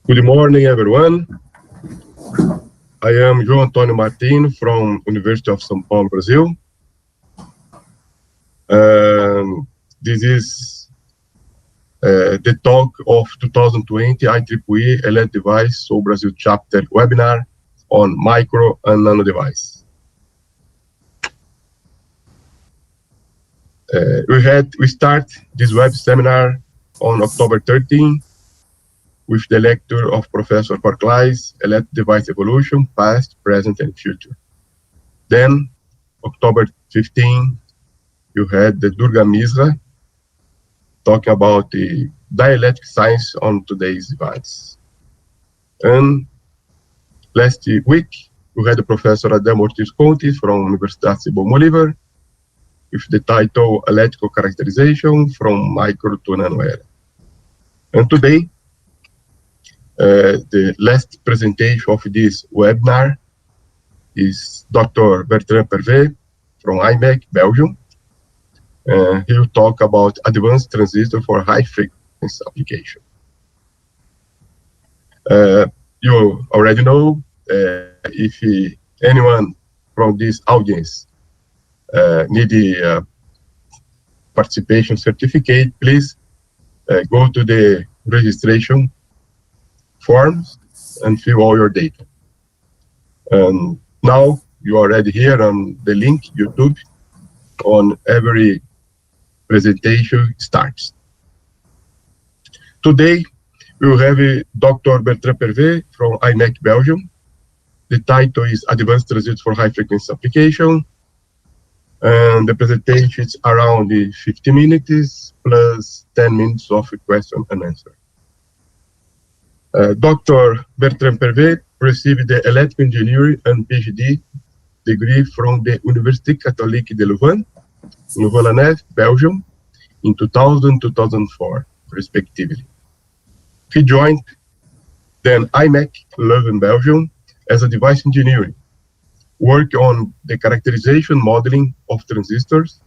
Good morning, everyone. I am Joao Martino from University of São Paulo, Brazil. This is the talk of 2020 IEEE Electronic Device Sou Brasil chapter webinar on micro and nano device. We start this web seminar on October 13 with the lecture of Professor Parvais, Electronic Device Evolution, Past, Present, and Future. Then, October 15, you had the Durga Misra talking about the dielectric science on today's device. And last week, we had the Professor Adel Ortiz Conte from Universidade Simão Bolívar with the title Electrical Characterization from Micro to Nano Era. And today, the last presentation of this webinar is Dr. Bertrand Parvais from IMEC, Belgium. He will talk about advanced transistor for high frequency application. You already know, if anyone from this audience need a participation certificate, please go to the registration forms and fill all your data. And now you are already here on the link, YouTube, on every presentation starts. Today, we will have Dr. Bertrand Parvais from IMEC, Belgium. The title is Advanced Transistors for High Frequency Application. And the presentation is around 50 minutes plus 10 minutes of question and answer. Dr. Bertrand Parvais received the electrical engineering and PhD degree from the Université Catholique de Louvain, Louvain-la-Neuve, Belgium, in 2000-2004, respectively. He joined then IMEC Leuven, Belgium, as a device engineer, worked on the characterization modeling of transistors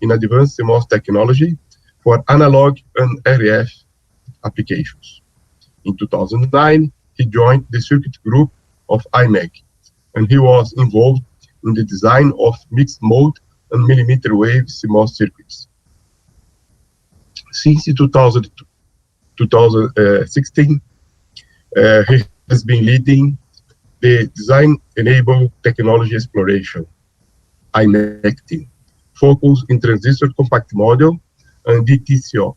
in advanced CMOS technology for analog and RF applications. In 2009, he joined the circuit group of IMEC, and he was involved in the design of mixed mode and millimeter wave CMOS circuits. Since 2016, he has been leading the design-enabled technology exploration, IMEC team, focused in transistor compact module and DTCO.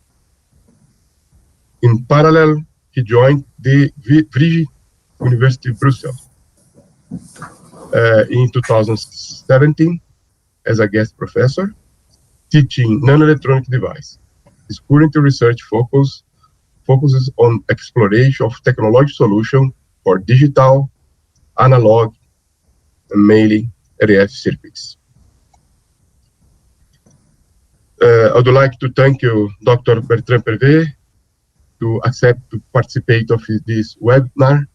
In parallel, he joined the Vrije University of Brussels in 2017 as a guest professor, teaching nanoelectronic device. His current research focuses on exploration of technology solutions for digital, analog, and mainly RF circuits. I would like to thank you, Dr. Bertrand Parvais, to accept to participate of this webinar,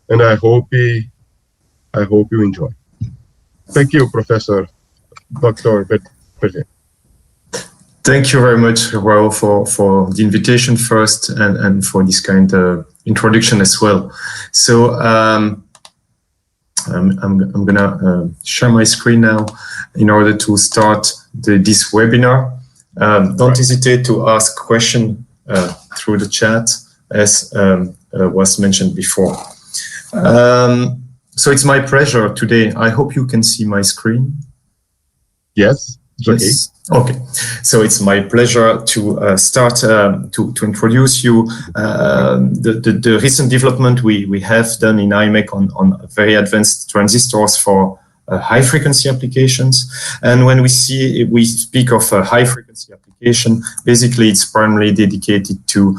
and I hope you enjoy. Thank you, Professor Dr. Parvais. Thank you very much, Joao, for the invitation first and for this kind of introduction as well. So I'm gonna share my screen now in order to start this webinar. Don't hesitate to ask questions through the chat, as was mentioned before. So it's my pleasure today. I hope you can see my screen. Yes, it's okay. Yes. Okay, so it's my pleasure to start to introduce you the recent development we have done in IMEC on very advanced transistors for high frequency applications. And when we speak of a high frequency application, basically it's primarily dedicated to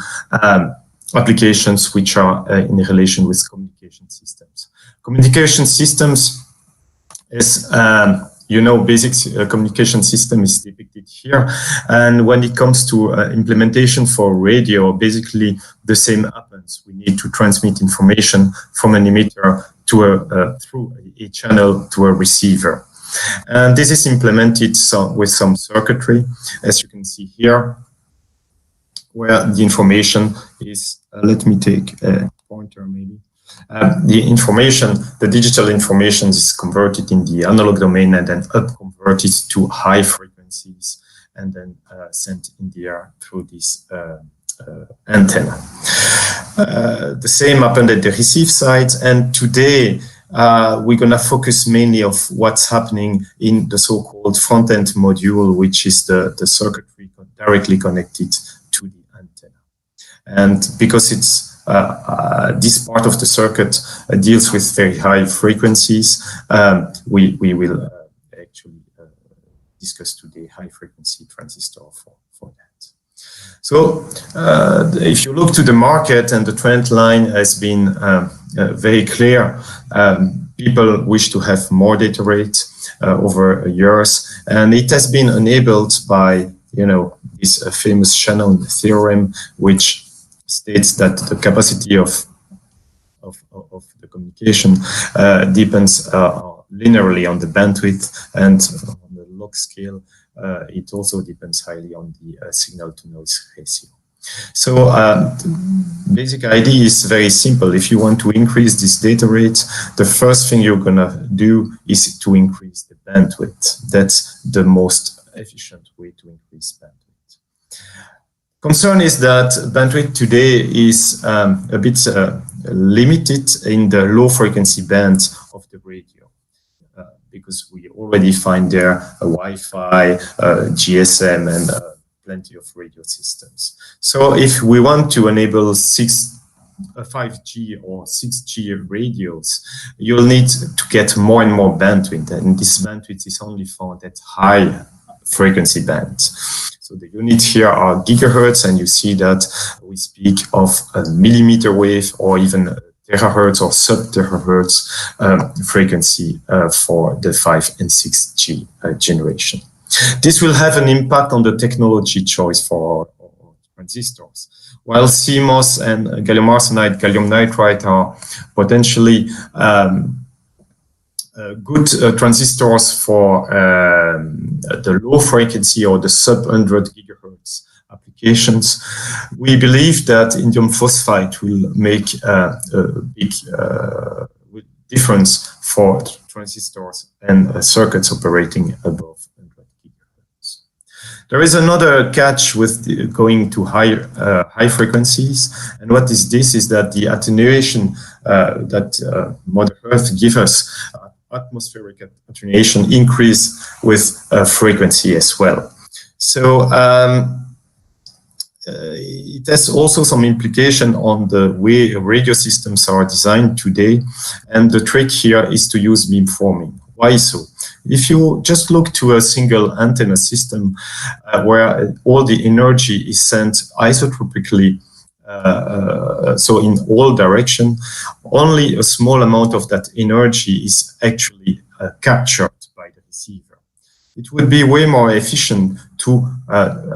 applications which are in relation with communication systems. Communication systems is you know, basic communication system is depicted here. And when it comes to implementation for radio, basically the same happens. We need to transmit information from an emitter to through a channel to a receiver. And this is implemented with some circuitry, as you can see here. where the information is, let me take a pointer maybe. The digital information is converted in the analog domain and then up converted to high frequencies and then sent in the air through this antenna. The same happened at the receive side, and today we're going to focus mainly on what's happening in the so-called front-end module, which is the circuitry directly connected to the antenna. And because it's this part of the circuit deals with very high frequencies, we will actually discuss today high-frequency transistor for that. So if you look to the market, and the trend line has been very clear, people wish to have more data rate over years, and it has been enabled by, you know, this famous Shannon theorem, which states that the capacity of the communication depends linearly on the bandwidth, and on the log scale it also depends highly on the signal-to-noise ratio. So basic idea is very simple. If you want to increase this data rate, the first thing you're gonna do is to increase the bandwidth. That's the most efficient way to increase bandwidth. Concern is that bandwidth today is a bit limited in the low frequency band of the radio, because we already find there a Wi-Fi, GSM, and plenty of radio systems. So if we want to enable 5G or 6G radios, you'll need to get more and more bandwidth, and this bandwidth is only found at high frequency bands. So the units here are gigahertz, and you see that we speak of a millimeter wave or even terahertz or sub-terahertz frequency for the 5 and 6G generation. This will have an impact on the technology choice for our transistors. While CMOS and gallium arsenide, gallium nitride are potentially good transistors for the low frequency or the sub-100 gigahertz applications, we believe that indium phosphide will make a big difference for transistors and circuits operating above 100 gigahertz. There is another catch with going to high frequencies, and what is this is that the attenuation that Mother Earth gives us, atmospheric attenuation, increase with frequency as well. So it has also some implication on the way radio systems are designed today, and the trick here is to use beamforming. Why so? If you just look to a single antenna system where all the energy is sent isotropically, so in all directions, only a small amount of that energy is actually captured by the receiver. It would be way more efficient to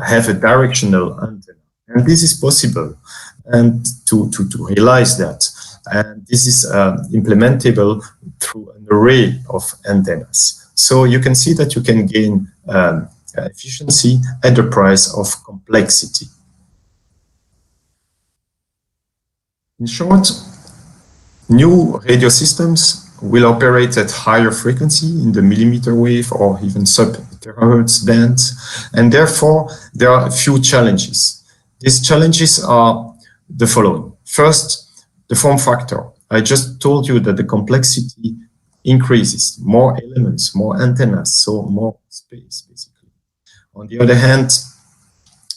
have a directional antenna, and this is possible, and to realize that. And this is implementable through an array of antennas. So you can see that you can gain efficiency at the price of complexity. In short, new radio systems will operate at higher frequency in the millimeter wave or even sub-terahertz band, and therefore there are a few challenges. These challenges are the following. First, the form factor. I just told you that the complexity increases, more elements, more antennas, so more space basically. On the other hand,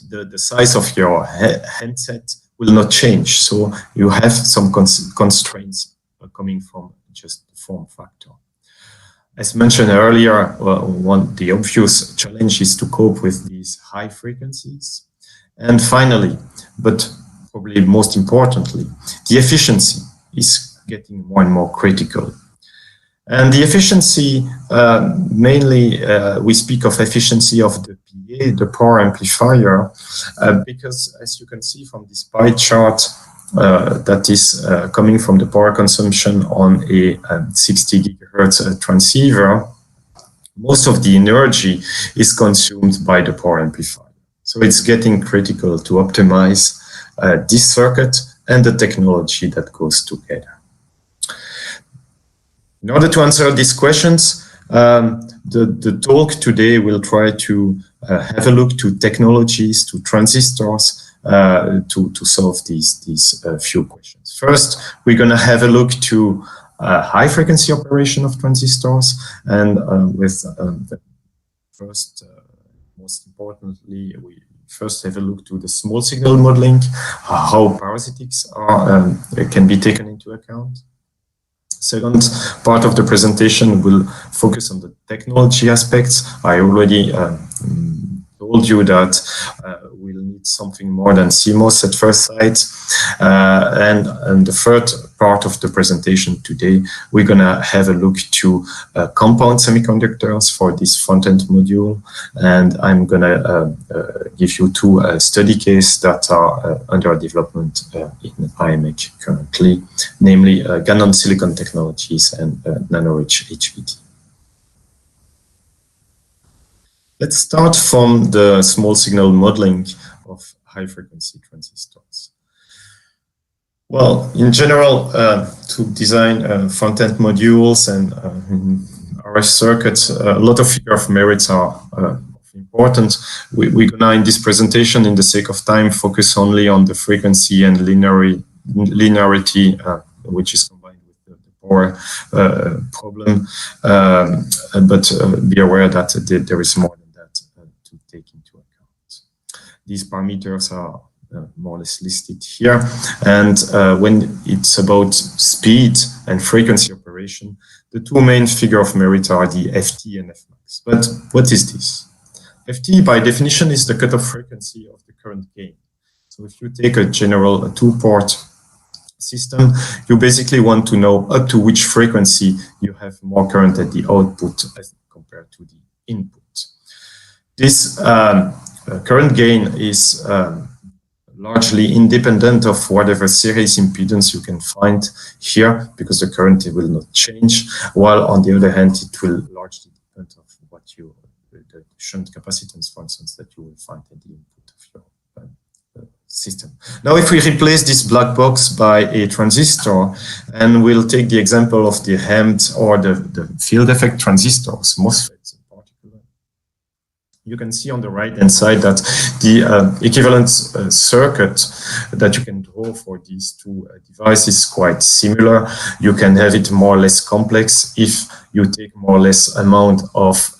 the size of your handset will not change, so you have some constraints coming from just the form factor. As mentioned earlier, the obvious challenge is to cope with these high frequencies. And finally, but probably most importantly, the efficiency is getting more and more critical. And the efficiency, mainly we speak of efficiency of the PA, the power amplifier, because as you can see from this pie chart that is coming from the power consumption on a 60 gigahertz transceiver, most of the energy is consumed by the power amplifier. So it's getting critical to optimize this circuit and the technology that goes together. In order to answer these questions, the talk today will try to have a look to technologies, to transistors, to solve these few questions. First, we're going to have a look to high frequency operation of transistors, and with the first, most importantly, we first have a look to the small signal modeling, how parasitics are can be taken into account. Second part of the presentation will focus on the technology aspects. I already told you that we'll need something more than CMOS at first sight. And the third part of the presentation today, we're going to have a look to compound semiconductors for this front-end module. And I'm going to give you two study cases that are under development in IMEC currently, namely GaN silicon technologies and nanowrench HVT. Let's start from the small signal modeling of high-frequency transistors. Well, in general, to design front-end modules and RF circuits, a lot of figure of merits are important. We're gonna, in this presentation, in the sake of time, focus only on the frequency and linearity, which is combined with the power problem. But be aware that there is more than that to take into account. These parameters are more or less listed here. And when it's about speed and frequency operation, the two main figure of merit are the FT and Fmax. But what is this? FT, by definition, is the cutoff frequency of the current gain. So if you take a general two-port system, you basically want to know up to which frequency you have more current at the output as compared to the input. This current gain is largely independent of whatever series impedance you can find here, because the current will not change, while on the other hand, it will largely depend on what you, the shunt capacitance, for instance, that you will find at the input of your system. Now, if we replace this black box by a transistor, and we'll take the example of the HEMT or the field effect transistors, MOSFETs in particular, you can see on the right-hand side that the equivalent circuit that you can draw for these two devices is quite similar. You can have it more or less complex if you take more or less amount of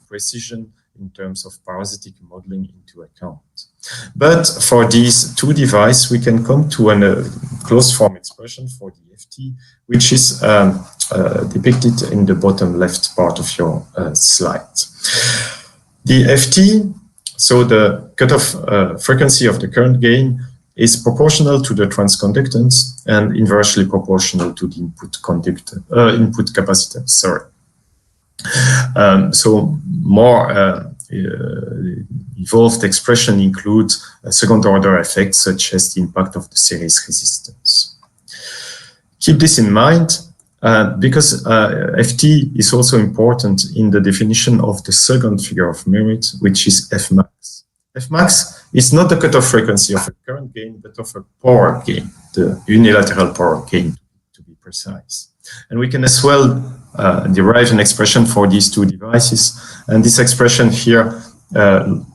precision in terms of parasitic modeling into account. But for these two devices, we can come to a closed form expression for the FT, which is depicted in the bottom left part of your slide. The FT, so the cutoff frequency of the current gain, is proportional to the transconductance and inversely proportional to the input capacitance. Sorry. So more evolved expression includes second-order effects such as the impact of the series resistance. Keep this in mind. Because FT is also important in the definition of the second figure of merit, which is Fmax. Fmax is not the cutoff frequency of a current gain, but of a power gain, the unilateral power gain, to be precise. And we can as well derive an expression for these two devices. And this expression here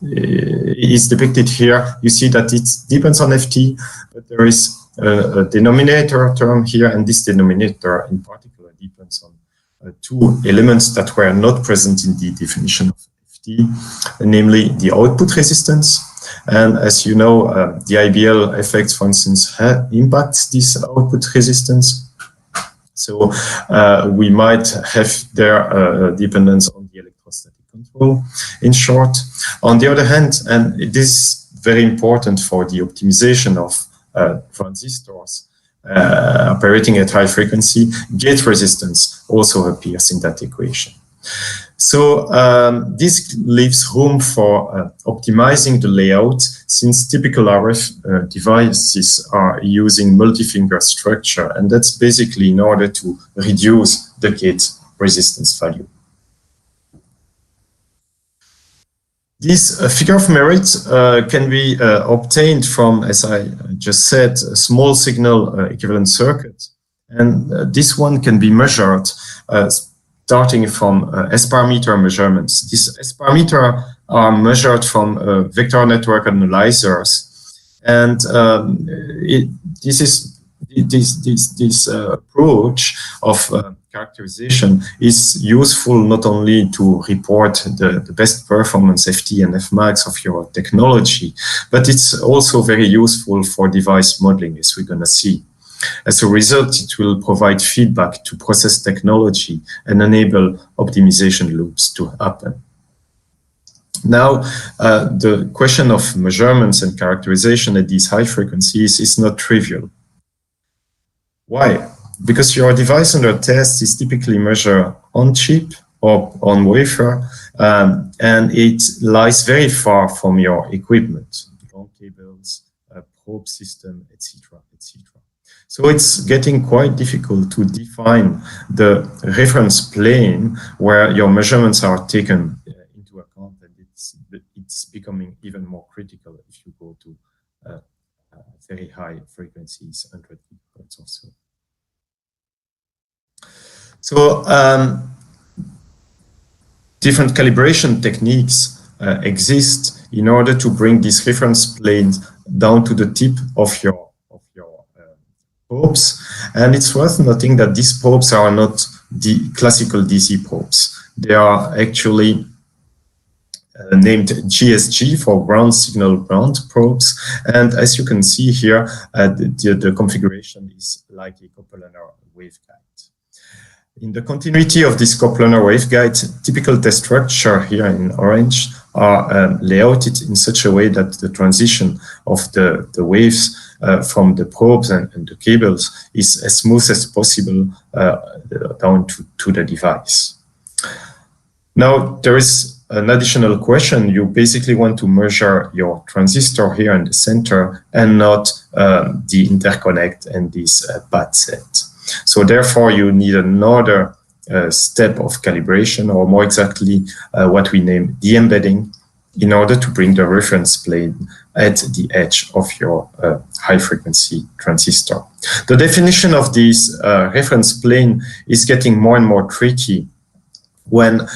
is depicted here. You see that it depends on FT, but there is a denominator term here, and this denominator in particular depends on two elements that were not present in the definition of FT, namely the output resistance. And as you know, the IBL effects, for instance, impacts this output resistance. So we might have their dependence on the electrostatic control, in short. On the other hand, and this is very important for the optimization of transistors operating at high frequency, gate resistance also appears in that equation. So this leaves room for optimizing the layout, since typical RF devices are using multi-finger structure, and that's basically in order to reduce the gate resistance value. This figure of merit can be obtained from, as I just said, a small signal equivalent circuit. And this one can be measured starting from S-parameter measurements. These S-parameter are measured from vector network analyzers. And this approach of characterization is useful not only to report the best performance FT and Fmax of your technology, but it's also very useful for device modeling, as we're going to see. As a result, it will provide feedback to process technology and enable optimization loops to happen. Now, the question of measurements and characterization at these high frequencies is not trivial. Why? Because your device under test is typically measured on chip or on wafer, and it lies very far from your equipment, long cables, probe system, etc., etc. So it's getting quite difficult to define the reference plane where your measurements are taken into account, and it's becoming even more critical if you go to very high frequencies, 100 gigahertz or so. So different calibration techniques exist in order to bring these reference planes down to the tip of your probes. And it's worth noting that these probes are not the classical DC probes. They are actually named GSG for ground signal ground probes. And as you can see here, the configuration is like a coplanar waveguide. In the continuity of this coplanar waveguide, typical test structure here in orange are layouted in such a way that the transition of the waves from the probes and the cables is as smooth as possible down to the device. Now, there is an additional question. You basically want to measure your transistor here in the center and not the interconnect and this pad set. So therefore, you need another step of calibration, or more exactly, what we name de-embedding, in order to bring the reference plane at the edge of your high-frequency transistor. The definition of this reference plane is getting more and more tricky when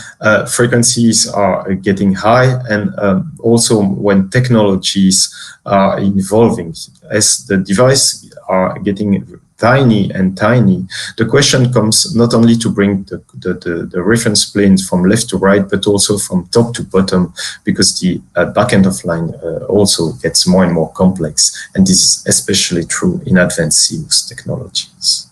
frequencies are getting high, and also when technologies are evolving. As the devices are getting tiny and tiny, the question comes not only to bring the reference planes from left to right, but also from top to bottom, because the back end of line also gets more and more complex. And this is especially true in advanced CMOS technologies.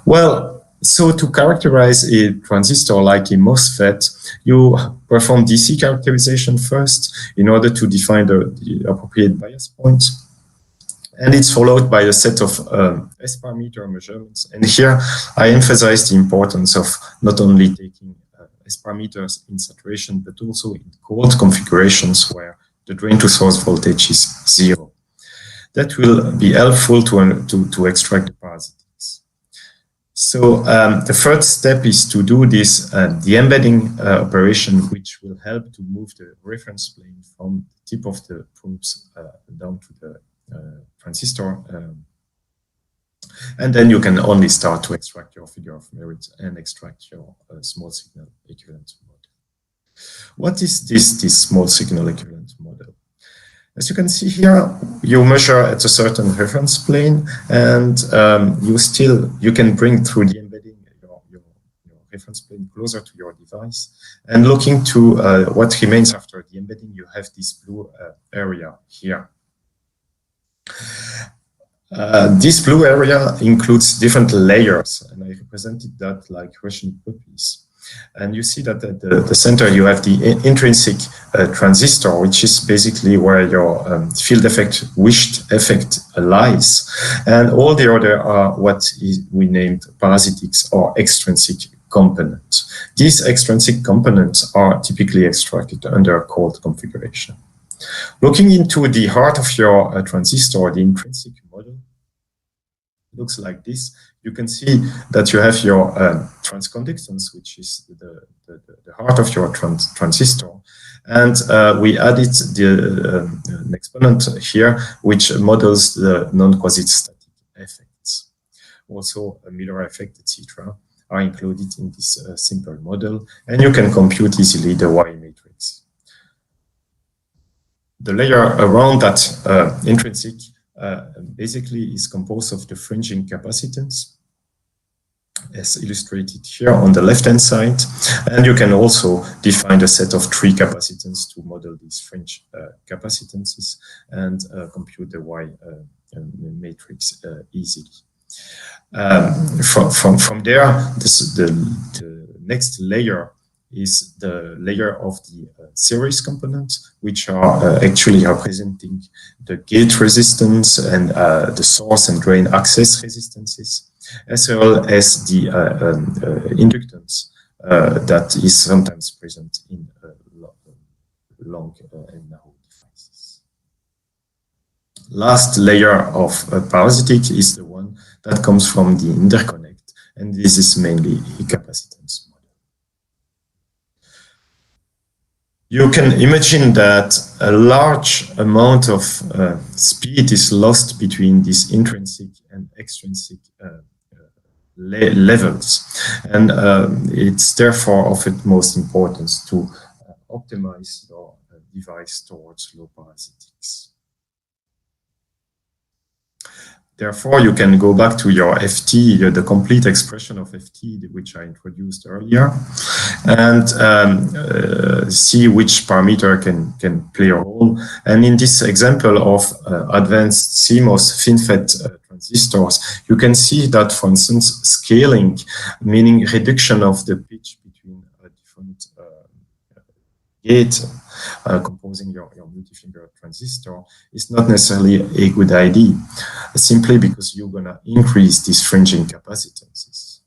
Well, so to characterize a transistor like a MOSFET, you perform DC characterization first in order to define the appropriate bias point. And it's followed by a set of S-parameter measurements. And here I emphasize the importance of not only taking S-parameters in saturation, but also in cold configurations where the drain to source voltage is 0. That will be helpful to extract the parasitics. So the third step is to do this de-embedding operation, which will help to move the reference plane from the tip of the probes down to the transistor, and then you can only start to extract your figure of merit and extract your small signal equivalent model. What is this small signal equivalent model? As you can see here, you measure at a certain reference plane, and you can bring through the embedding your reference plane closer to your device. And looking to what remains after the embedding, you have this blue area here. This blue area includes different layers, and I represented that like Russian puppies. And you see that at the center you have the intrinsic transistor, which is basically where your field effect, wished effect lies. And all the other are what we named parasitics or extrinsic components. These extrinsic components are typically extracted under a cold configuration. Looking into the heart of your transistor, the intrinsic model looks like this. you can see that you have your transconductance, which is the heart of your transistor. And we added an exponent here, which models the non-quasi-static effects. Also, a Miller effect, etc., are included in this simple model, and you can compute easily the Y matrix. The layer around that intrinsic basically is composed of the fringing capacitance, as illustrated here on the left-hand side, and you can also define a set of 3 capacitance to model these fringe capacitances and compute the Y matrix easily. From there, the next layer is the layer of the series components, which are actually representing the gate resistance and the source and drain access resistances, as well as the inductance that is sometimes present in long and narrow devices. Last layer of parasitic is the one that comes from the interconnect, and this is mainly a capacitance model. You can imagine that a large amount of speed is lost between these intrinsic and extrinsic levels, and it's therefore of utmost importance to optimize your device towards low parasitics. Therefore, you can go back to your FT, the complete expression of FT, which I introduced earlier, and see which parameter can play a role. And in this example of advanced CMOS FinFET transistors, you can see that, for instance, scaling, meaning reduction of the pitch between a different gate composing your multi-finger transistor, is not necessarily a good idea, simply because you're going to increase these fringing capacitances.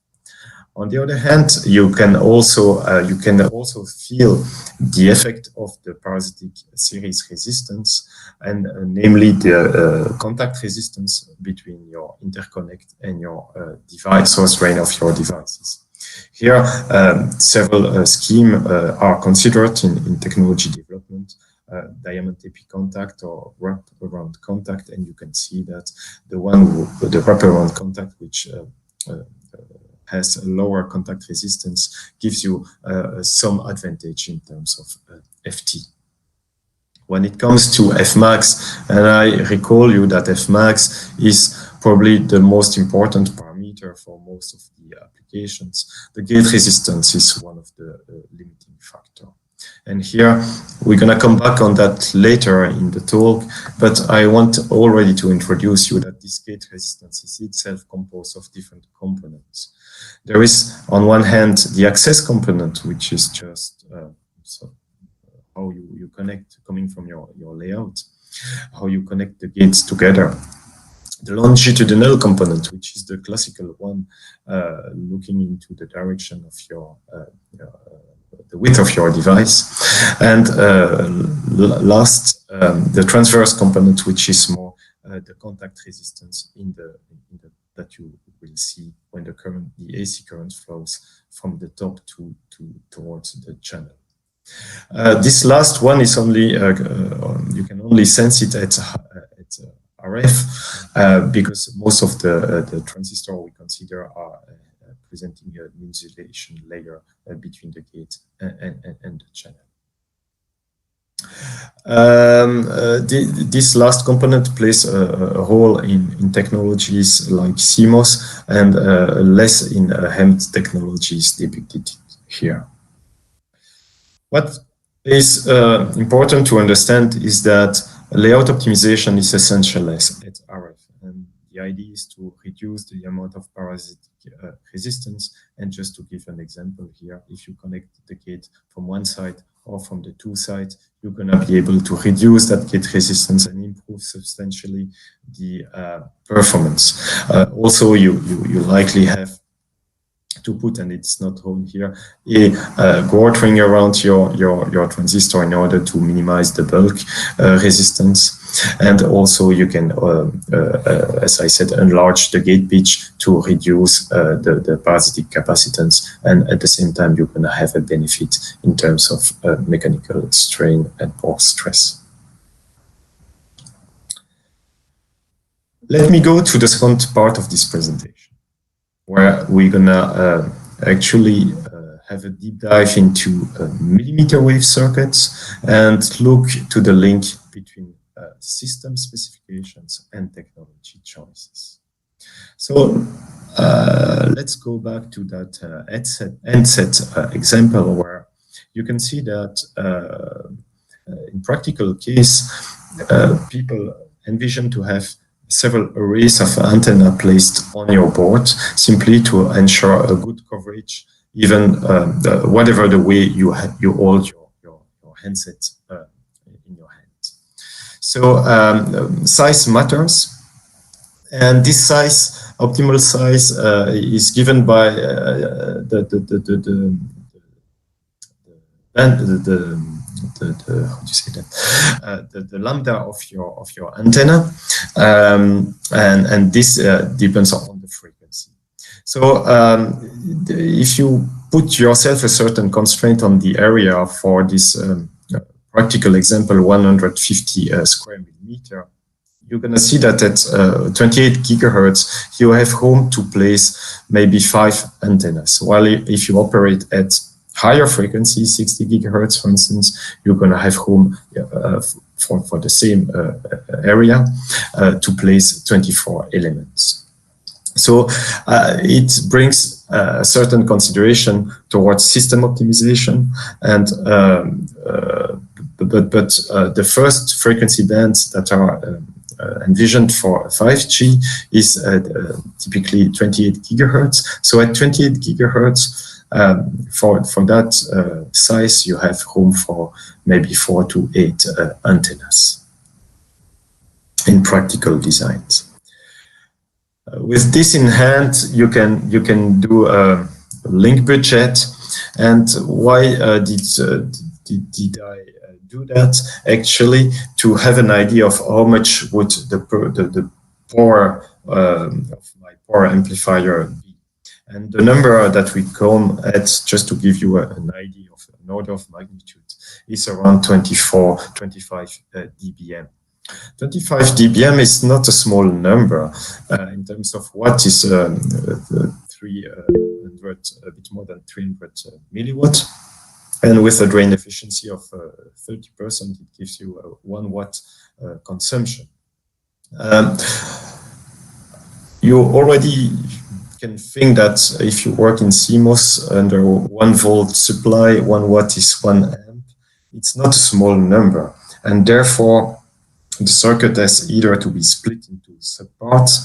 On the other hand, you can also feel the effect of the parasitic series resistance, and namely the contact resistance between your interconnect and your device, source drain of your devices. Here, several schemes are considered in technology development, diamond epi contact or wrap around contact, and you can see that the wrap around contact, which has a lower contact resistance, gives you some advantage in terms of FT. When it comes to Fmax, and I recall you that Fmax is probably the most important parameter for most of the applications, the gate resistance is one of the limiting factors. And here we're going to come back on that later in the talk, but I want already to introduce you that this gate resistance is itself composed of different components. There is, on one hand, the access component, which is just how you connect, coming from your layout, how you connect the gates together. The longitudinal component, which is the classical one, looking into the direction of the width of your device, and last, the transverse component, which is more the contact resistance that you will see when the AC current flows from the top towards the channel. This last one is only you can only sense it at RF because most of the transistor we consider are presenting an insulation layer between the gate and the channel. This last component plays a role in technologies like CMOS and less in HEMT technologies depicted here. What is important to understand is that layout optimization is essential at RF, and the idea is to reduce the amount of parasitic resistance. And just to give an example here, if you connect the gate from one side or from the two sides, you're going to be able to reduce that gate resistance and improve substantially the performance. Also, you likely have to put, and it's not shown here, a guard ring around your transistor in order to minimize the bulk resistance. And also you can, as I said, enlarge the gate pitch to reduce the parasitic capacitance, and at the same time you're going to have a benefit in terms of mechanical strain and pore stress. Let me go to the second part of this presentation, where we're gonna actually have a deep dive into millimeter wave circuits and look to the link between system specifications and technology choices. So let's go back to that handset example, where you can see that in practical case, people envision to have several arrays of antenna placed on your board simply to ensure a good coverage, even whatever the way you hold your handset in your hand. So size matters, and this size, optimal size, is given by how do you say that? The lambda of your antenna, and this depends on the frequency. So if you put yourself a certain constraint on the area for this practical example, 150 square millimeter, you're going to see that at 28 gigahertz, you have room to place maybe 5 antennas. While if you operate at higher frequency, 60 gigahertz, for instance, you're going to have room for the same area to place 24 elements. So it brings a certain consideration towards system optimization, and but the first frequency bands that are envisioned for 5G is typically 28 gigahertz. So at 28 gigahertz, for that size, you have room for maybe 4 to 8 antennas in practical designs. With this in hand, you can do a link budget. And why did I do that? Actually, to have an idea of how much would the power of my power amplifier be. And the number that we come at, just to give you an idea of an order of magnitude, is around 25 dBm. 25 dBm is not a small number in terms of what is 300, a bit more than 300 milliwatt. And with a drain efficiency of 30%, it gives you a 1 watt consumption. You already can think that if you work in CMOS under 1 volt supply, 1 watt is 1 amp. It's not a small number, and therefore the circuit has either to be split into subparts,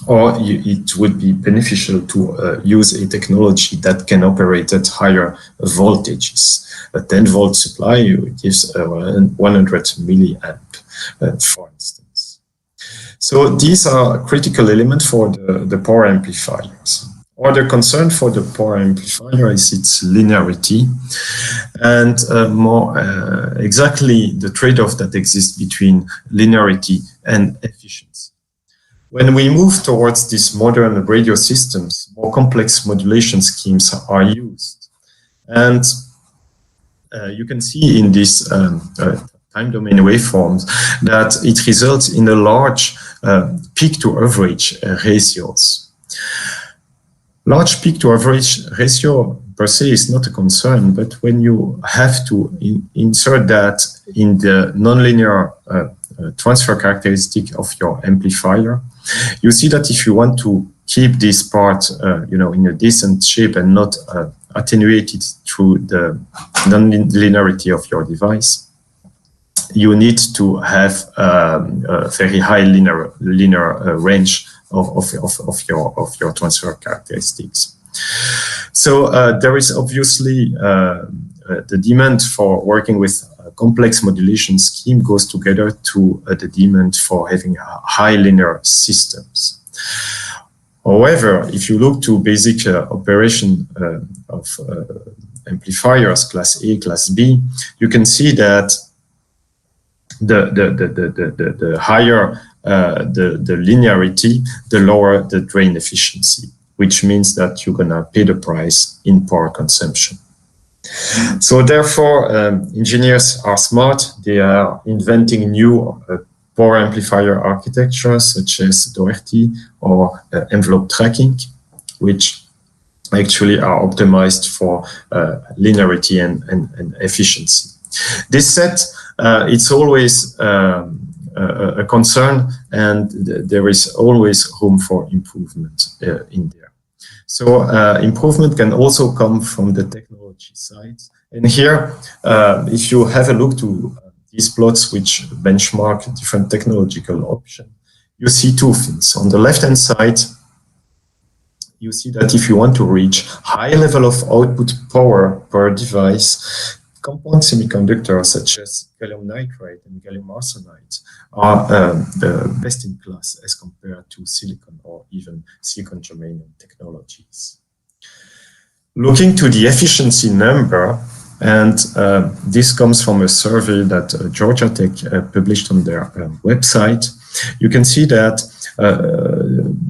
or it would be beneficial to use a technology that can operate at higher voltages. A 10 volt supply gives 100 milliamp, for instance. So these are critical elements for the power amplifiers. Other concern for the power amplifier is its linearity, and more exactly the trade-off that exists between linearity and efficiency. When we move towards these modern radio systems, more complex modulation schemes are used. And you can see in these time domain waveforms that it results in a large peak to average ratios. Large peak to average ratio per se is not a concern, but when you have to insert that in the nonlinear transfer characteristic of your amplifier, you see that if you want to keep this part, in a decent shape and not attenuate it through the non-linearity of your device, you need to have a very high linear range of your transfer characteristics. So there is obviously the demand for working with a complex modulation scheme goes together to the demand for having high linear systems. However, if you look to basic operation of amplifiers class A, class B, you can see that the higher the linearity, the lower the drain efficiency, which means that you're gonna pay the price in power consumption. So therefore, engineers are smart. They are inventing new power amplifier architectures such as Doherty or envelope tracking, which actually are optimized for linearity and efficiency. This said, it's always a concern, and there is always room for improvement in there. So improvement can also come from the technology side. And here, if you have a look to these plots which benchmark different technological options, you see two things. On the left-hand side, you see that if you want to reach high level of output power per device, compound semiconductors such as gallium nitride and gallium arsenide are the best in class as compared to silicon or even silicon germanium technologies. Looking to the efficiency number, and this comes from a survey that Georgia Tech published on their website, you can see that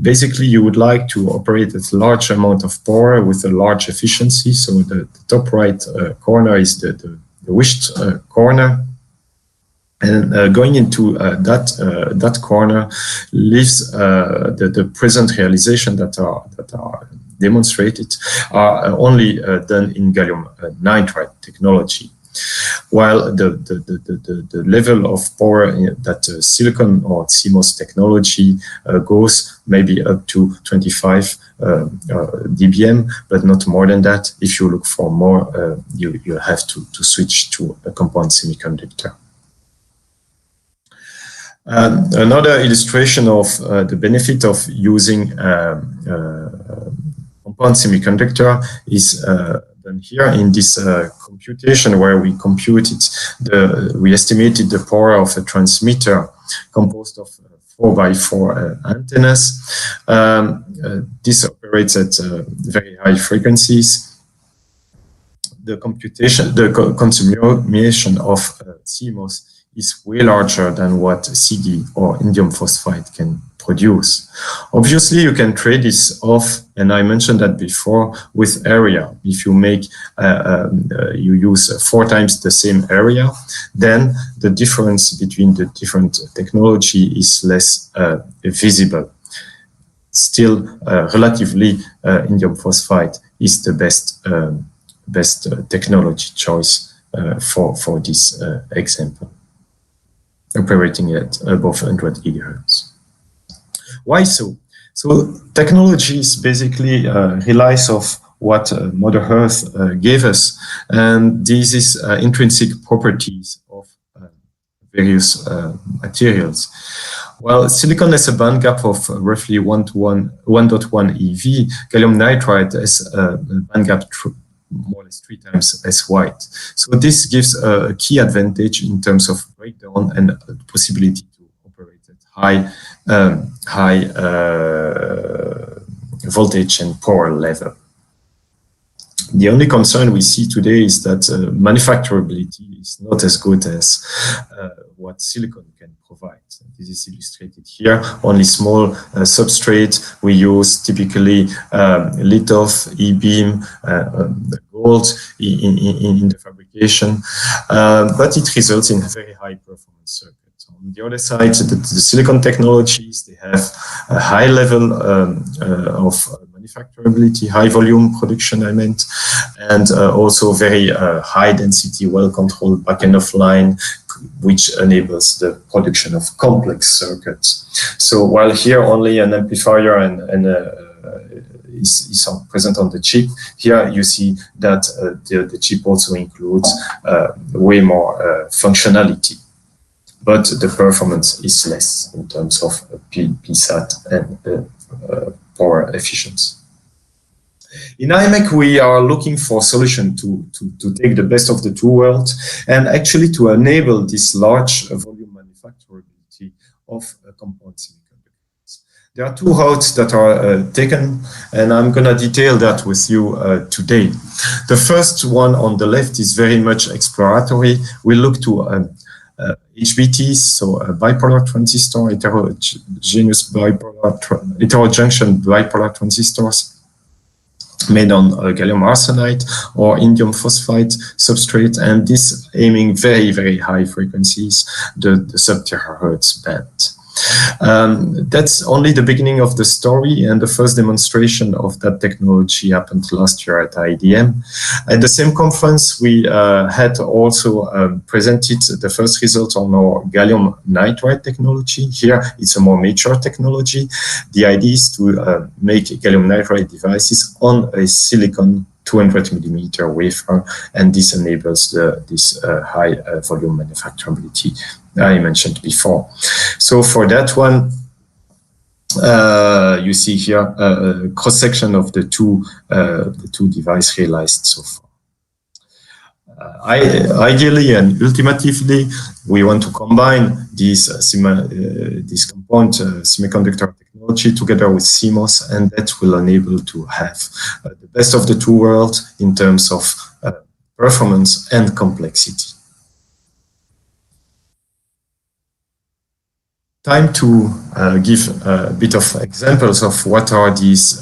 basically you would like to operate at a large amount of power with a large efficiency. So the top right corner is the wished corner. And going into that corner leaves the present realization that are demonstrated are only done in gallium nitride technology, while the level of power that silicon or CMOS technology goes maybe up to 25 dBm, but not more than that. If you look for more, you have to switch to a compound semiconductor. Another illustration of the benefit of using compound semiconductor is done here in this computation where we computed we estimated the power of a transmitter composed of 4x4 antennas. This operates at very high frequencies. The computation, the consummation of CMOS is way larger than what CD or indium phosphide can produce. Obviously, you can trade this off, and I mentioned that before, with area. If you make, you use 4 times the same area, then the difference between the different technology is less visible. Still, relatively, indium phosphide is the best technology choice for this example, operating at above 100 gigahertz. Why so? So technologies basically relies of what Mother Earth gave us, and this is intrinsic properties of various materials. Well, silicon has a band gap of roughly 1.1 eV. Gallium nitride has a band gap more or less 3 times as wide. So this gives a key advantage in terms of breakdown and the possibility to operate at high voltage and power level. The only concern we see today is that manufacturability is not as good as what silicon can provide. This is illustrated here. Only small substrate. We use typically lithof, e-beam, gold in the fabrication, but it results in a very high performance circuit. On the other side, the silicon technologies, they have a high level of manufacturability, high volume production, I meant, and also very high density, well-controlled back-end of line, which enables the production of complex circuits. So while here only an amplifier is present on the chip, here you see that the chip also includes way more functionality, but the performance is less in terms of PSAT and power efficiency. In IMEC, we are looking for a solution to take the best of the two worlds and actually to enable this large volume manufacturability of a compound semiconductor. There are two routes that are taken, and I'm going to detail that with you today. The first one on the left is very much exploratory. We look to HBTs, so a bipolar transistor, heterogeneous bipolar, heterojunction bipolar transistors made on gallium arsenide or indium phosphide substrate, and this aiming very, very high frequencies, the sub-terahertz band. That's only the beginning of the story, and the first demonstration of that technology happened last year at IDM. At the same conference, we had also presented the first result on our gallium nitride technology. Here, it's a more mature technology. The idea is to make gallium nitride devices on a silicon 200 millimeter wafer, and this enables this high volume manufacturability I mentioned before. So for that one, you see here a cross-section of the two devices realized so far. Ideally and ultimately, we want to combine this compound semiconductor technology together with CMOS, and that will enable to have the best of the two worlds in terms of performance and complexity. Time to give a bit of examples of what are these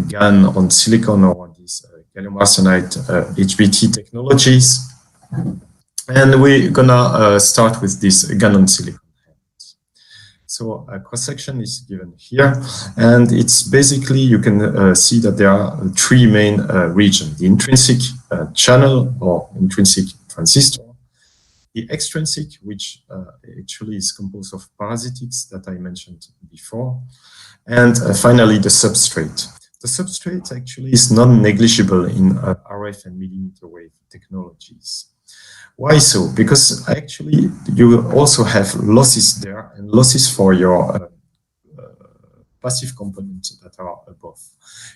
GaN on silicon or these gallium arsenide HBT technologies. And we're gonna start with this GaN on silicon. So a cross-section is given here, and it's basically, you can see that there are three main regions: the intrinsic channel or intrinsic transistor, the extrinsic, which actually is composed of parasitics that I mentioned before, and finally the substrate. The substrate actually is non-negligible in RF and millimeter wave technologies. Why so? Because actually you also have losses there, and losses for your passive components that are above.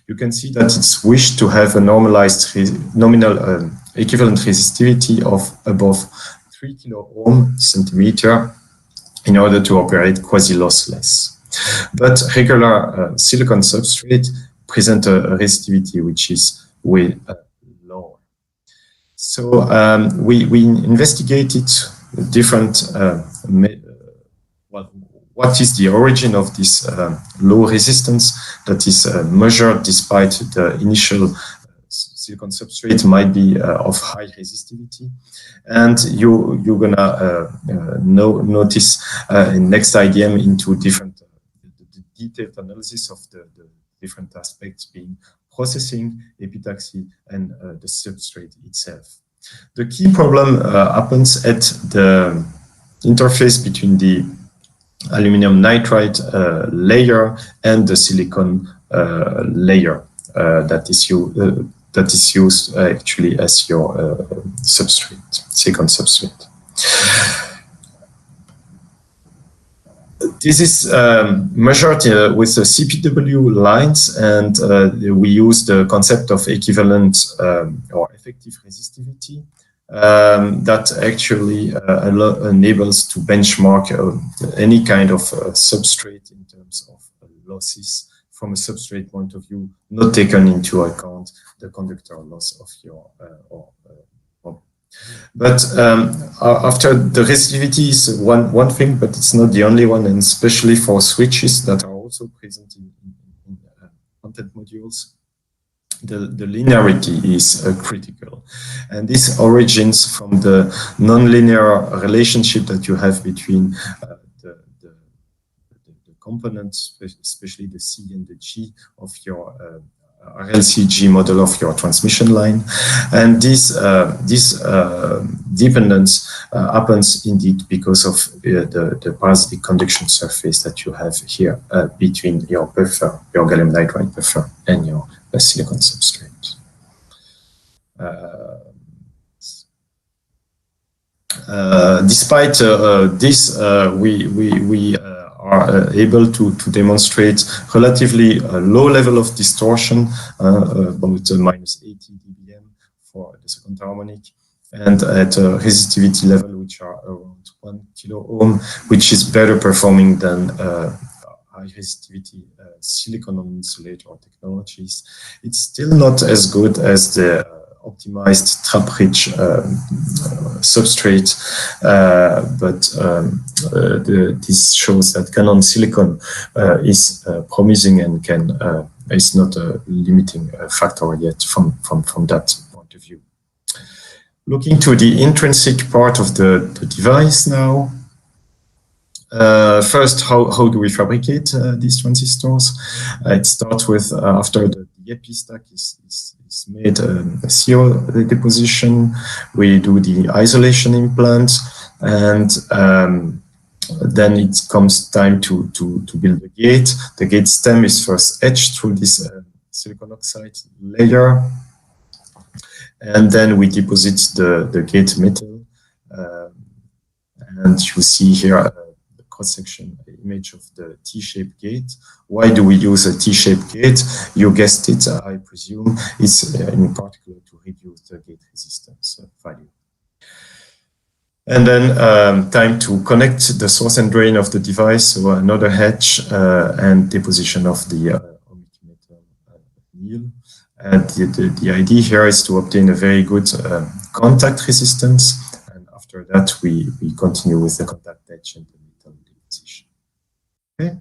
You can see that it's wished to have a normalized nominal equivalent resistivity of above 3 kilo ohm centimeter in order to operate quasi-lossless. But regular silicon substrate present a resistivity which is way lower. So we investigated different, what is the origin of this low resistance that is measured despite the initial silicon substrate might be of high resistivity, and you're gonna notice in next IDM into different the detailed analysis of the different aspects being processing, epitaxy, and the substrate itself. The key problem happens at the interface between the aluminum nitride layer and the silicon layer that is used actually as your substrate, silicon substrate. This is measured with the CPW lines, and we use the concept of equivalent or effective resistivity that actually enables to benchmark any kind of substrate in terms of losses from a substrate point of view, not taken into account the conductor loss of your But after the resistivity is one thing, but it's not the only one, and especially for switches that are also present in content modules, the linearity is critical. And this origins from the nonlinear relationship that you have between the components, especially the C and the G of your RLCG model of your transmission line, and this dependence happens indeed because of the parasitic conduction surface that you have here between your buffer, your gallium nitride buffer, and your silicon substrate. Despite this, we are able to demonstrate relatively low level of distortion, about minus 80 dBm for the second harmonic, and at a resistivity level which are around 1 kilo ohm, which is better performing than high resistivity silicon on insulator technologies. It's still not as good as the optimized trap-rich substrate, but this shows that GaN silicon is promising and is not a limiting factor yet from that point of view. Looking to the intrinsic part of the device now. First, how do we fabricate these transistors? It starts with after the epi stack is made a CO deposition. We do the isolation implant, and then it comes time to build the gate. The gate stem is first etched through this silicon oxide layer, and then we deposit the gate metal. And you see here cross-section image of the T-shaped gate. Why do we use a T-shaped gate? You guessed it, I presume. It's in particular to reduce the gate resistance value. And then time to connect the source and drain of the device, so another etch and deposition of the ohmic metal anneal. And the idea here is to obtain a very good contact resistance, and after that we continue with the contact etch and the metal deposition. Okay.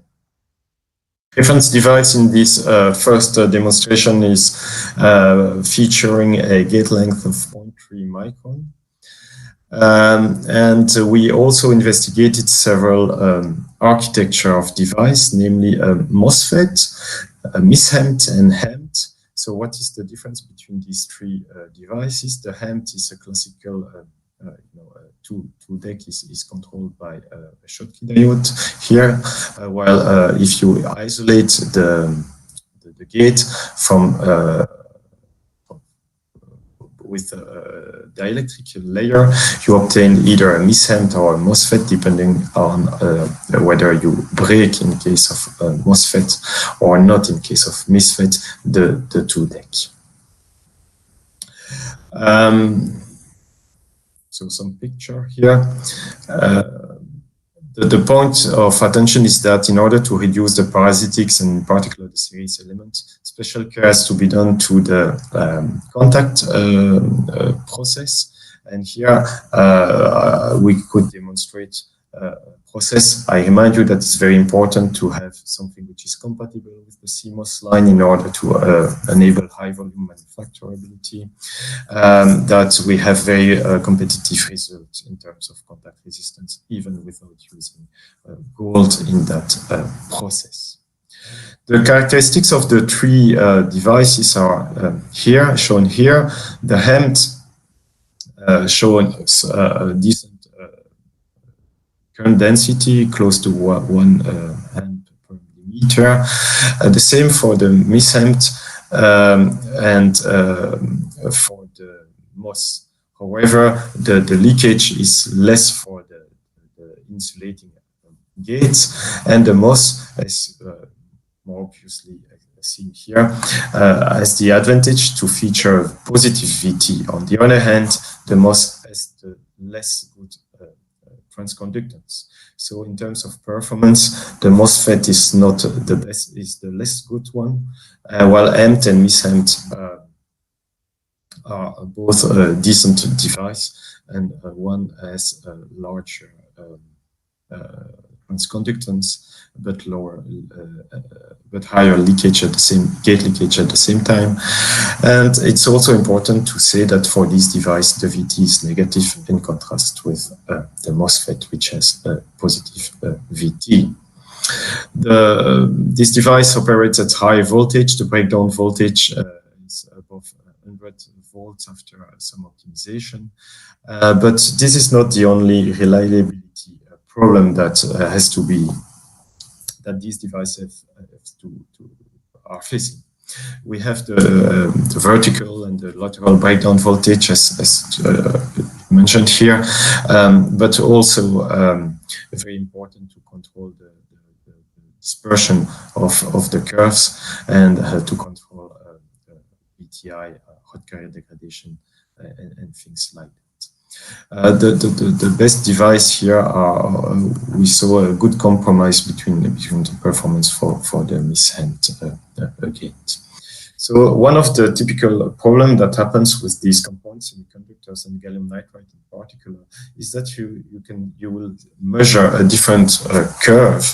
Reference device in this first demonstration is featuring a gate length of 0.3 micron. And we also investigated several architecture of device, namely a MOSFET, a MISHEMT, and HEMT. So what is the difference between these three devices? The HEMT is a classical two-deck is controlled by a Schottky diode here, while if you isolate the gate from with a dielectric layer, you obtain either a MISHEMT or a MOSFET, depending on whether you break in case of MOSFET or not in case of MISFET, the two-deck. So some picture here. The point of attention is that in order to reduce the parasitics, and in particular the series elements, special care has to be done to the contact process. And here we could demonstrate a process. I remind you that it's very important to have something which is compatible with the CMOS line in order to enable high volume manufacturability, that we have very competitive results in terms of contact resistance, even without using gold in that process. The characteristics of the three devices are shown here. The HEMT shown a decent current density, close to 1 amp per millimeter. The same for the MISHEMT and for the MOS. However, the leakage is less for the insulating gates, and the MOS is more obviously seen here has the advantage to feature positive VT. On the other hand, the MOS has the less good transconductance. So in terms of performance, the MOSFET is not the best, is the less good one, while HEMT and MISHEMT are both a decent device, and one has a larger transconductance, but lower, but higher leakage at the same gate leakage at the same time. And it's also important to say that for this device, the VT is negative in contrast with the MOSFET, which has a positive VT. This device operates at high voltage. The breakdown voltage is above 100 volts after some optimization. But this is not the only reliability problem that has to be, that these devices are facing. We have the vertical and the lateral breakdown voltage as mentioned here, but also very important to control the dispersion of the curves and to control VTI, hot carrier degradation, and things like that. The best device here are, we saw a good compromise between the performance for the mishand gate. So one of the typical problems that happens with these compound semiconductors and gallium nitride in particular is that you will measure a different curve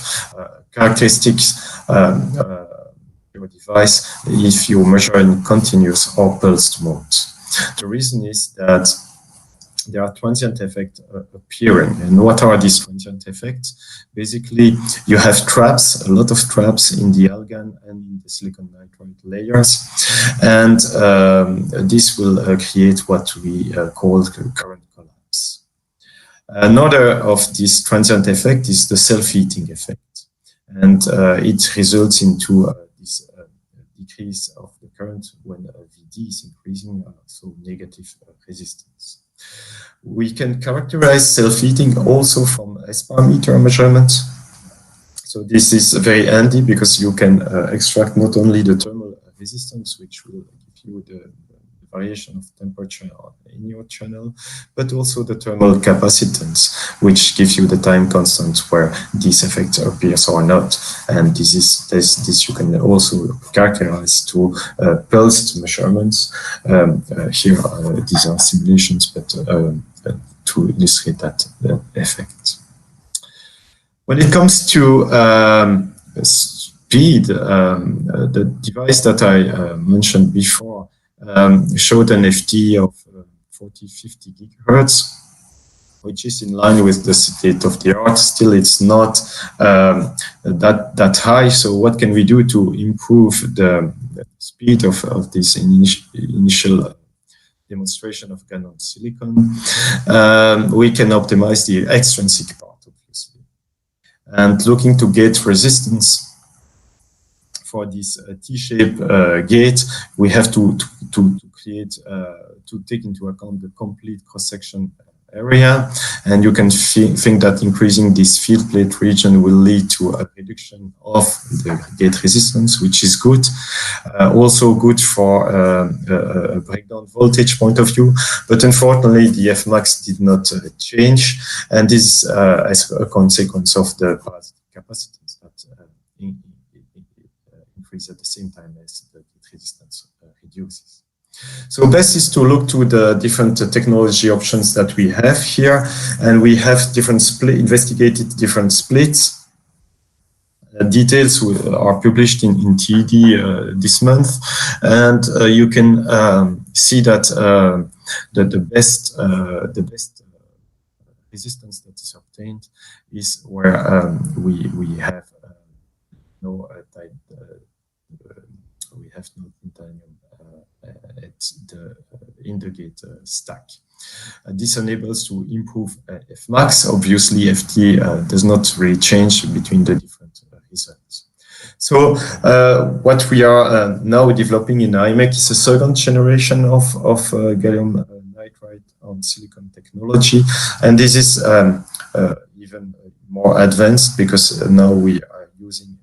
characteristics your device if you measure in continuous or pulsed mode. The reason is that there are transient effects appearing. And what are these transient effects? Basically, you have traps, a lot of traps in the argon and in the silicon nitride layers. And this will create what we call current collapse. Another of these transient effect is the self-heating effect. And it results into this decrease of the current when VD is increasing, so negative resistance. We can characterize self-heating also from Sparameter measurements. So this is very handy because you can extract not only the thermal resistance, which will give you the variation of temperature in your channel, but also the thermal capacitance, which gives you the time constant where these effects appears or not. And this you can also characterize to pulsed measurements. Here, these are simulations, but to illustrate that effect. When it comes to speed, the device that I mentioned before showed an FT of 40-50 gigahertz, which is in line with the state of the art. Still, it's not that high. So what can we do to improve the speed of this initial demonstration of gallium silicon? We can optimize the extrinsic part, obviously. And looking to gate resistance, for this T-shaped gate, we have to create, to take into account the complete cross-section area. And you can think that increasing this field plate region will lead to a reduction of the gate resistance, which is good. Also good for a breakdown voltage point of view. But unfortunately, the Fmax did not change. And this is as a consequence of the capacitance that increase at the same time as the gate resistance reduces. So best is to look to the different technology options that we have here, and we have investigated different splits. Details are published in TED this month, and you can see that the best resistance that is obtained is where we have no titanium in the gate stack. This enables to improve Fmax. Obviously, FT does not really change between the different results. So what we are now developing in IMEC is a second generation of gallium nitride on silicon technology, and this is even more advanced because now we are using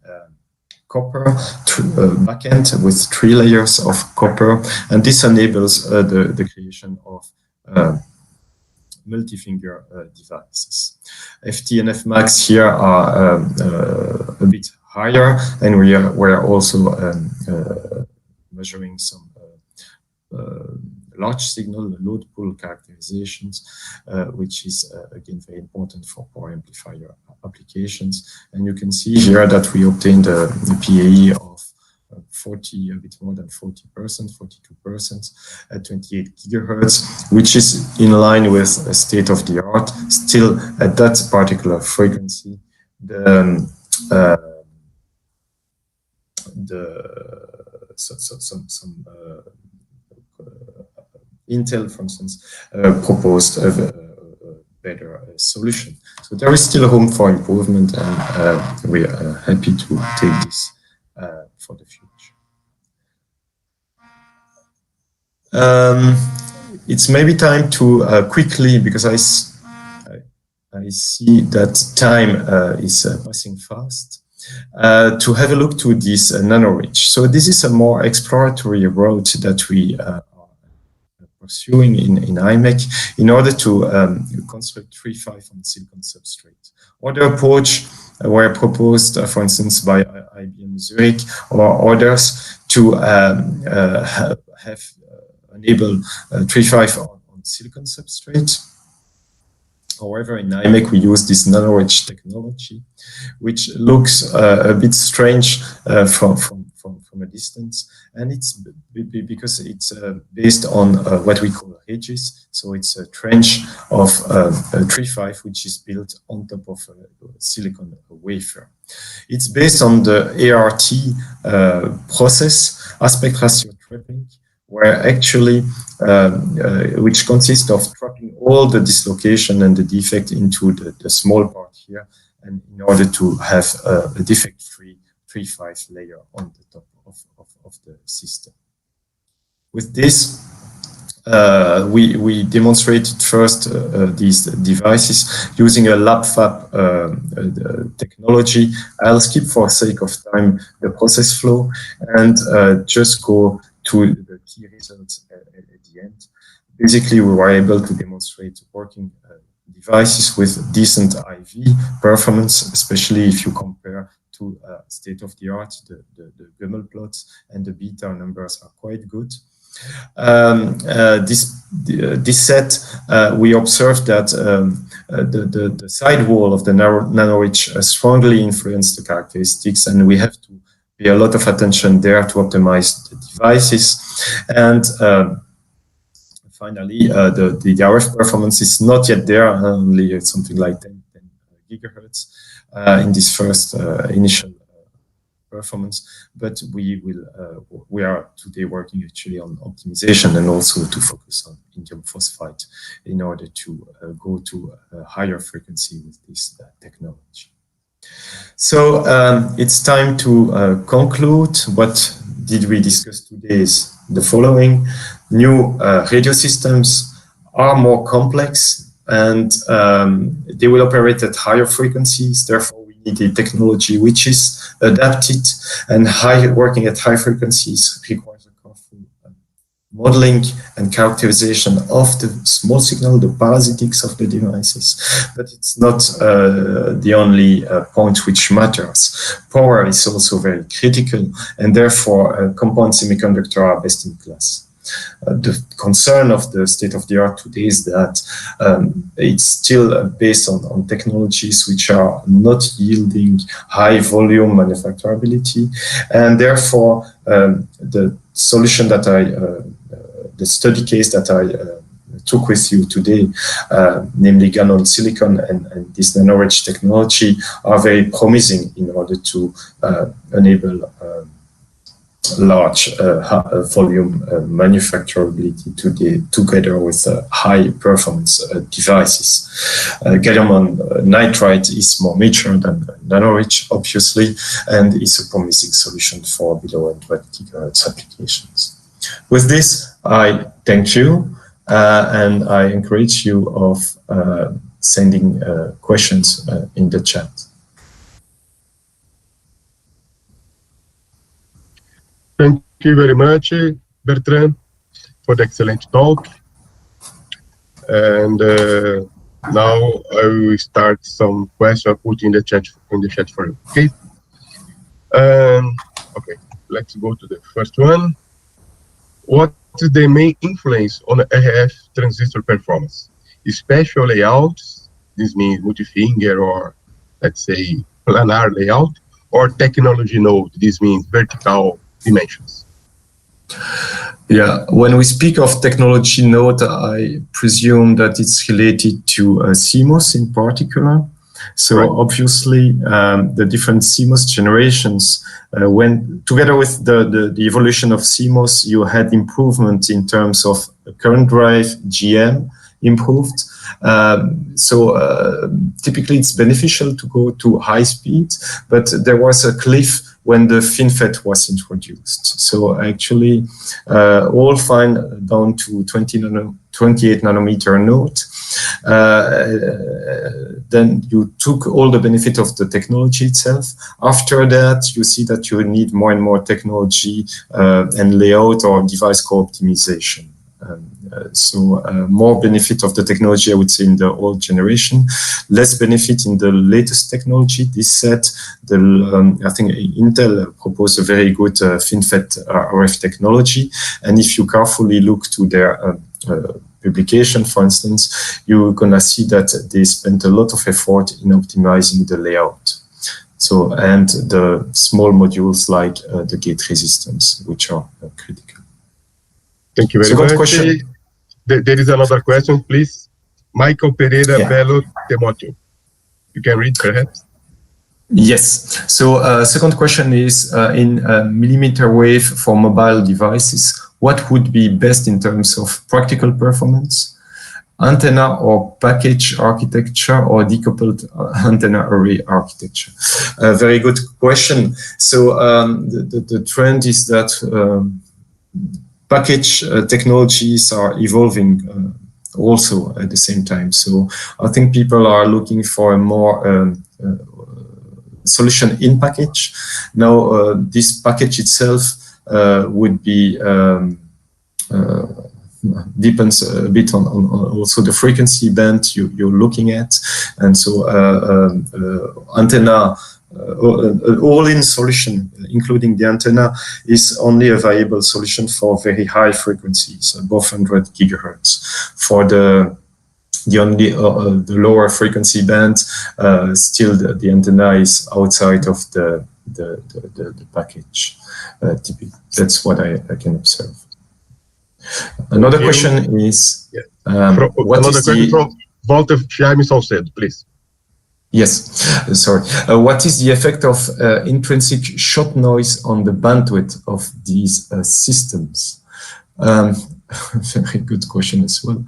copper backend with 3 layers of copper, and this enables the creation of multi-finger devices. FT and Fmax here are a bit higher, and we're also measuring some large signal load pull characterizations, which is again very important for power amplifier applications. And you can see here that we obtained a PAE of 40, a bit more than 40%, 42% at 28 gigahertz, which is in line with a state of the art. Still, at that particular frequency, Intel, for instance, proposed a better solution. So there is still room for improvement, and we are happy to take this for the future. It's maybe time to quickly, because I see that time is passing fast, to have a look to this nanowrench. So this is a more exploratory road that we are pursuing in IMEC in order to construct 3.5 on silicon substrate. Other approach were proposed, for instance, by IBM Zurich or others to enable 3.5 on silicon substrate. However, in IMEC we use this nanowrench technology, which looks a bit strange from a distance, and it's because it's based on what we call ridges. So it's a trench of 3.5, which is built on top of a silicon wafer. It's based on the ART process, aspect ratio trapping, where actually, which consists of trapping all the dislocation and the defect into the small part here, and in order to have a defect-free 3.5 layer on the top of the system. With this, we demonstrated first these devices using a LabFab technology. I'll skip for sake of time the process flow and just go to the key results at the end. Basically, we were able to demonstrate working devices with decent IV performance, especially if you compare to state-of-the-art. The Gummel plots and the beta numbers are quite good. This set, we observed that the side wall of the nanowrench strongly influenced the characteristics, and we have to pay a lot of attention there to optimize the devices. And finally, the RF performance is not yet there, only something like 10 gigahertz in this first initial performance, but we are today working actually on optimization and also to focus on indium phosphide in order to go to a higher frequency with this technology. So it's time to conclude. What did we discuss today is the following. New radio systems are more complex and they will operate at higher frequencies. Therefore, we need a technology which is adapted, and working at high frequencies requires a careful modeling and characterization of the small signal, the parasitics of the devices. But it's not the only point which matters. Power is also very critical, and therefore compound semiconductors are best in class. The concern of the state-of-the-art today is that it's still based on technologies which are not yielding high volume manufacturability, and therefore the solution that the study case that I took with you today, namely GaN on silicon and this nanowrench technology, are very promising in order to enable large volume manufacturability together with high performance devices. Gallium nitride is more mature than nanowrench, obviously, and is a promising solution for below 20 gigahertz applications. With this, I thank you, and I encourage you of sending questions in the chat. Thank you very much, Bertrand, for the excellent talk. And now I will start some questions I put in the chat for you. Okay. Okay. Let's go to the first one. What is the main influence on the RF transistor performance? Spatial layouts, this means multi-finger or let's say planar layout, or technology node, this means vertical dimensions? Yeah, when we speak of technology node, I presume that it's related to CMOS in particular. So right. Obviously, the different CMOS generations, when together with the evolution of CMOS, you had improvement in terms of current drive, GM improved. Typically it's beneficial to go to high speed, but there was a cliff when the FinFET was introduced. So actually, all fine down to 28 nanometer node. Then you took all the benefit of the technology itself. After that, you see that you need more and more technology and layout or device co-optimization. more benefit of the technology, I would say, in the old generation, less benefit in the latest technology. This said, I think Intel proposed a very good FinFET RF technology, and if you carefully look to their publication, for instance, you're gonna see that they spent a lot of effort in optimizing the layout. So, and the small modules like the gate resistance, which are critical. Thank you very much. Question. There is another question, please. Michael Pereira Belo Temotio. You can read, perhaps? Yes. So, second question is, in millimeter wave for mobile devices, what would be best in terms of practical performance? Antenna or package architecture or decoupled antenna array architecture? Very good question. So the trend is that package technologies are evolving also at the same time. So I think people are looking for a more solution in package. Now this package itself would be depends a bit on also the frequency band you're looking at, and so antenna all-in solution, including the antenna, is only a viable solution for very high frequencies, above 100 gigahertz. For the lower frequency band, still the antenna is outside of the package. That's what I can observe. Another question is, what is from Walter Jaime Salcedo, please. Yes, sorry. What is the effect of intrinsic shot noise on the bandwidth of these systems? Very good question as well.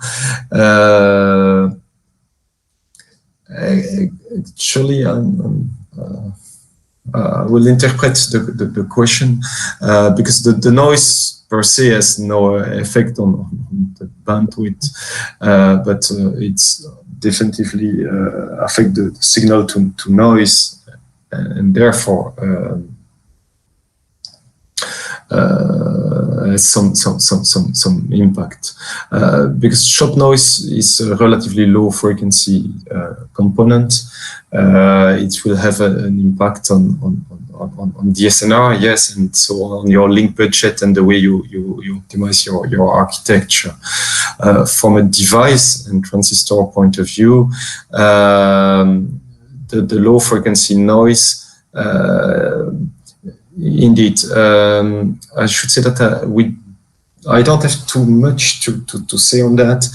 Actually, I will interpret the question because the noise per se has no effect on the bandwidth, but it's definitively affect the signal to noise, and therefore some impact, because shot noise is a relatively low frequency component. It will have an impact on DSNR, yes, and so on your link budget and the way you optimize your architecture. From a device and transistor point of view, the low frequency noise, indeed, I should say that I don't have too much to say on that.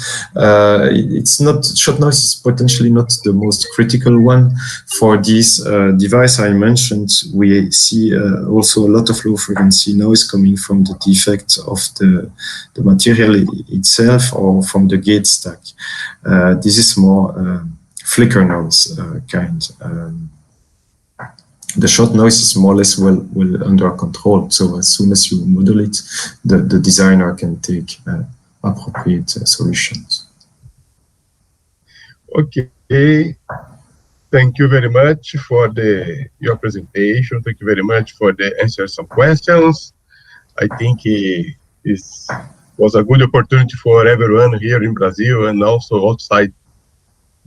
It's not, shot noise is potentially not the most critical one. For this device I mentioned, we see also a lot of low frequency noise coming from the defect of the material itself or from the gate stack. This is more flicker noise kind. The shot noise is more or less well under control. So as soon as you model it, the designer can take appropriate solutions. Okay. Thank you very much for your presentation. Thank you very much for the answer some questions. I think it was a good opportunity for everyone here in Brazil and also outside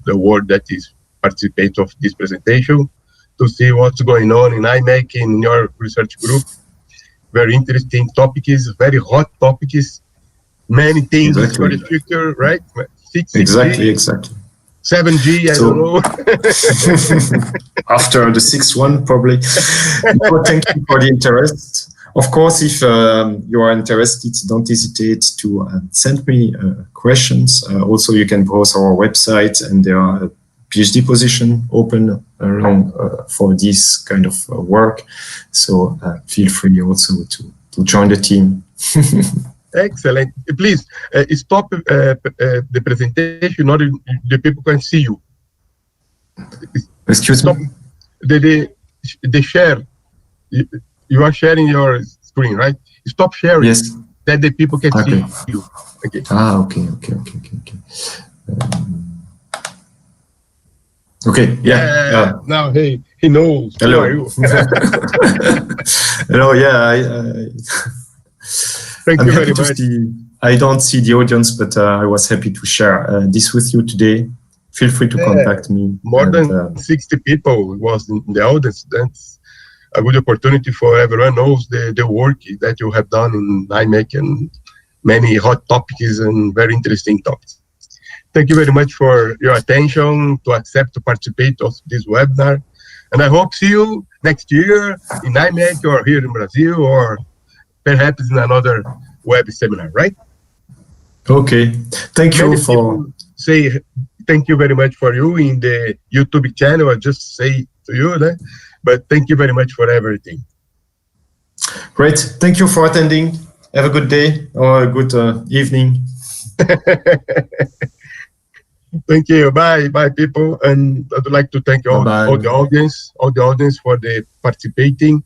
the world that is participate of this presentation, to see what's going on in IMEC, in your research group. Very interesting topics, very hot topics, many things for the future, right? 6G, exactly. 7G, I don't know. After the 6th one, probably. Thank you for the interest. Of course, if you are interested, don't hesitate to send me questions. Also, you can browse our website, and there are PhD position open around for this kind of work. So feel free also to join the team. Excellent. Please stop the presentation in order the people can see you. Excuse me? The share. You are sharing your screen, right? Stop sharing. Yes. That the people can see you. Okay. Okay. Okay. Yeah. Now he knows. Hello. Who are you? Hello. Yeah. Thank you very much. I don't see the audience, but I was happy to share this with you today. Feel free to contact me. More than 60 people was in the audience. That's a good opportunity for everyone knows the work that you have done in IMEC and many hot topics and very interesting topics. Thank you very much for your attention to accept to participate of this webinar. And I hope see you next year in IMEC or here in Brazil or perhaps in another web seminar, right? Okay. Thank you Many for say thank you very much for you in the YouTube channel. I just say to you, but thank you very much for everything. Great. Thank you for attending. Have a good day or a good evening. Thank you. Bye, people. And I'd like to thank all the audience for the participating.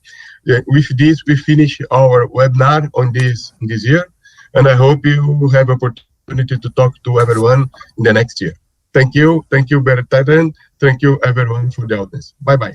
With this, we finish our webinar on this year, and I hope you have opportunity to talk to everyone in the next year. Thank you, Bertrand. Thank you, everyone, for the audience. Bye.